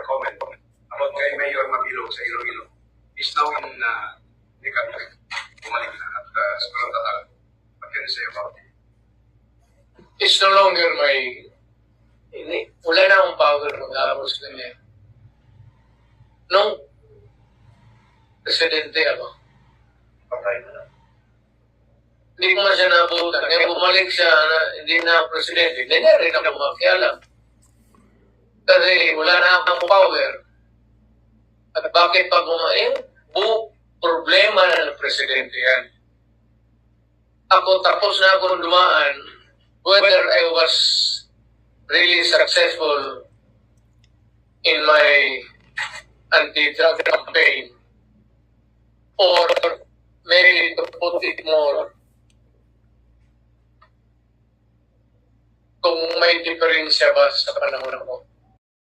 your comment about kay Mayor Mabilog sa Iloilo is now in the country. Bumalik na at siguro tatag. What can you say about it? It's no longer my... Wala na akong power mag-apos kanya. Nung presidente ako, Patay na lang. hindi ko man siya nabutan. Kaya bumalik siya na hindi na presidente. Hindi na rin ako makialam. Kasi wala na akong power. At bakit pa bumain? Problema na ng presidente yan. Ako tapos na akong dumaan whether I was really successful in my anti-drug campaign or maybe to put it more kung may diferensya ba sa panahon ako.